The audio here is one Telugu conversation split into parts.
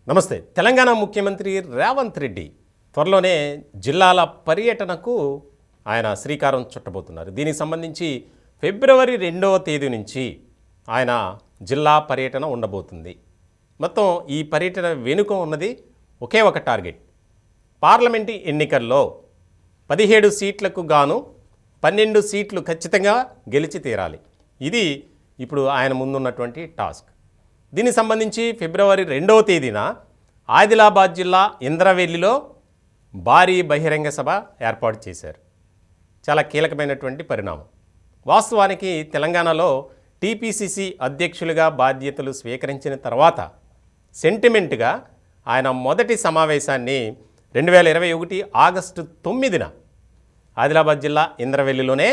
నమస్తే. తెలంగాణ ముఖ్యమంత్రి రేవంత్ రెడ్డి త్వరలోనే జిల్లాల పర్యటనకు ఆయన శ్రీకారం చుట్టబోతున్నారు. దీనికి సంబంధించి ఫిబ్రవరి 2వ తేదీ నుంచి ఆయన జిల్లా పర్యటన ఉండబోతుంది. మొత్తం ఈ పర్యటన వెనుక ఉన్నది ఒకే ఒక టార్గెట్. పార్లమెంటు ఎన్నికల్లో 17 సీట్లకు గాను 12 సీట్లు ఖచ్చితంగా గెలిచి తీరాలి. ఇది ఇప్పుడు ఆయన ముందున్నటువంటి టాస్క్. దీనికి సంబంధించి ఫిబ్రవరి 2వ తేదీన ఆదిలాబాద్ జిల్లా ఇంద్రవెల్లిలో భారీ బహిరంగ సభ ఏర్పాటు చేశారు. చాలా కీలకమైనటువంటి పరిణామం. వాస్తవానికి తెలంగాణలో టీపీసీసీ అధ్యక్షులుగా బాధ్యతలు స్వీకరించిన తర్వాత సెంటిమెంట్గా ఆయన మొదటి సమావేశాన్ని 2021 ఆగస్టు 9న ఆదిలాబాద్ జిల్లా ఇంద్రవెల్లిలోనే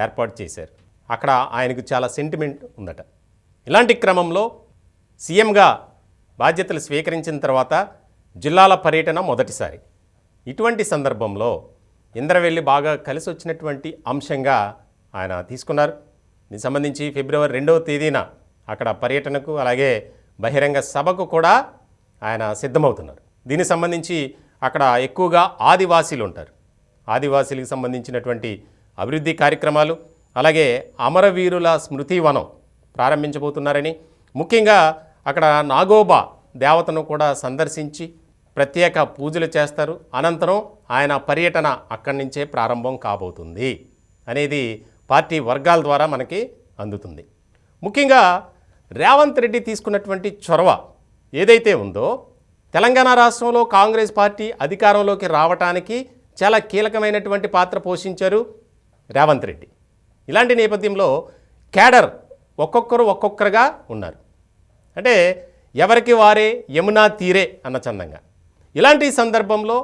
ఏర్పాటు చేశారు. అక్కడ ఆయనకు చాలా సెంటిమెంట్ ఉందట. ఇలాంటి క్రమంలో సీఎంగా బాధ్యతలు స్వీకరించిన తర్వాత జిల్లాల పర్యటన మొదటిసారి. ఇటువంటి సందర్భంలో ఇంద్రవెల్లి బాగా కలిసి వచ్చినటువంటి అంశంగా ఆయన తీసుకున్నారు. దీనికి సంబంధించి ఫిబ్రవరి 2వ తేదీన అక్కడ పర్యటనకు అలాగే బహిరంగ సభకు కూడా ఆయన సిద్ధమవుతున్నారు. దీనికి సంబంధించి అక్కడ ఎక్కువగా ఆదివాసీలు ఉంటారు. ఆదివాసీలకు సంబంధించినటువంటి అభివృద్ధి కార్యక్రమాలు అలాగే అమరవీరుల స్మృతివనం ప్రారంభించబోతున్నారని, ముఖ్యంగా అక్కడ నాగోబా దేవతను కూడా సందర్శించి ప్రత్యేక పూజలు చేస్తారు. అనంతరం ఆయన పర్యటన అక్కడి నుంచే ప్రారంభం కాబోతుంది అనేది పార్టీ వర్గాల ద్వారా మనకి అందుతుంది. ముఖ్యంగా రేవంత్ రెడ్డి తీసుకున్నటువంటి చొరవ ఏదైతే ఉందో తెలంగాణ రాష్ట్రంలో కాంగ్రెస్ పార్టీ అధికారంలోకి రావటానికి చాలా కీలకమైనటువంటి పాత్ర పోషించారు రేవంత్ రెడ్డి. ఇలాంటి నేపథ్యంలో క్యాడర్ ఒక్కొక్కరుగా ఉన్నారు. అంటే ఎవరికి వారే యమునా తీరే అన్న చందంగా. ఇలాంటి సందర్భంలో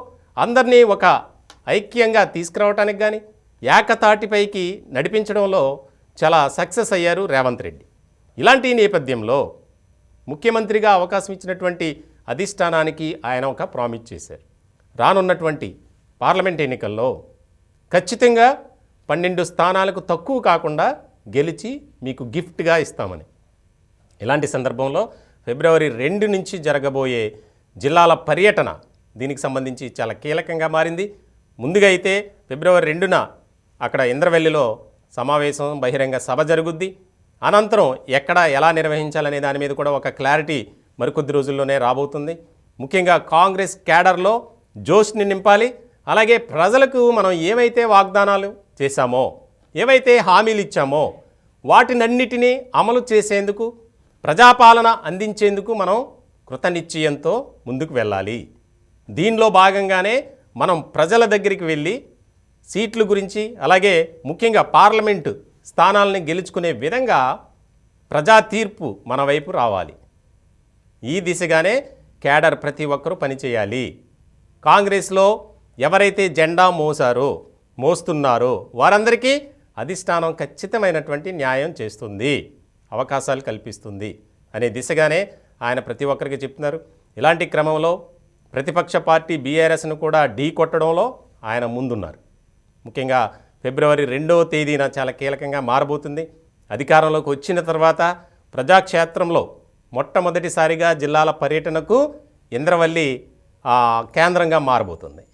అందరినీ ఒక ఐక్యంగా తీసుకురావటానికి కానీ ఏకతాటిపైకి నడిపించడంలో చాలా సక్సెస్ అయ్యారు రేవంత్ రెడ్డి. ఇలాంటి నేపథ్యంలో ముఖ్యమంత్రిగా అవకాశం ఇచ్చినటువంటి అధిష్టానానికి ఆయన ఒక ప్రామిస్ చేశారు. రానున్నటువంటి పార్లమెంట్ ఎన్నికల్లో ఖచ్చితంగా 12 స్థానాలకు తక్కువ కాకుండా గెలిచి మీకు గిఫ్ట్గా ఇస్తామని. ఇలాంటి సందర్భంలో ఫిబ్రవరి 2 నుంచి జరగబోయే జిల్లాల పర్యటన దీనికి సంబంధించి చాలా కీలకంగా మారింది. ముందుగా అయితే ఫిబ్రవరి 2న అక్కడ ఇంద్రవెల్లిలో సమావేశం బహిరంగ సభ జరుగుద్ది. అనంతరం ఎక్కడ ఎలా నిర్వహించాలనే దాని మీద కూడా ఒక క్లారిటీ మరికొద్ది రోజుల్లోనే రాబోతుంది. ముఖ్యంగా కాంగ్రెస్ క్యాడర్లో జోష్ని నింపాలి. అలాగే ప్రజలకు మనం ఏవైతే వాగ్దానాలు చేశామో, ఏవైతే హామీలు ఇచ్చామో వాటినన్నిటినీ అమలు చేసేందుకు, ప్రజాపాలన అందించేందుకు మనం కృతనిశ్చయంతో ముందుకు వెళ్ళాలి. దీనిలో భాగంగానే మనం ప్రజల దగ్గరికి వెళ్ళి సీట్ల గురించి అలాగే ముఖ్యంగా పార్లమెంటు స్థానాలని గెలుచుకునే విధంగా ప్రజా తీర్పు మన వైపు రావాలి. ఈ దిశగానే క్యాడర్ ప్రతి ఒక్కరూ పనిచేయాలి. కాంగ్రెస్లో ఎవరైతే జెండా మోస్తున్నారో వారందరికీ అధిష్టానం ఖచ్చితమైనటువంటి న్యాయం చేస్తుంది, అవకాశాలు కల్పిస్తుంది అనే దిశగానే ఆయన ప్రతి ఒక్కరికి చెప్తున్నారు. ఇలాంటి క్రమంలో ప్రతిపక్ష పార్టీ బీఆర్ఎస్ను కూడా ఢీ కొట్టడంలో ఆయన ముందున్నారు. ముఖ్యంగా ఫిబ్రవరి 2వ తేదీన చాలా కీలకంగా మారబోతుంది. అధికారంలోకి వచ్చిన తర్వాత ప్రజాక్షేత్రంలో మొట్టమొదటిసారిగా జిల్లాల పర్యటనకు ఇంద్రవల్లి కేంద్రంగా మారబోతుంది.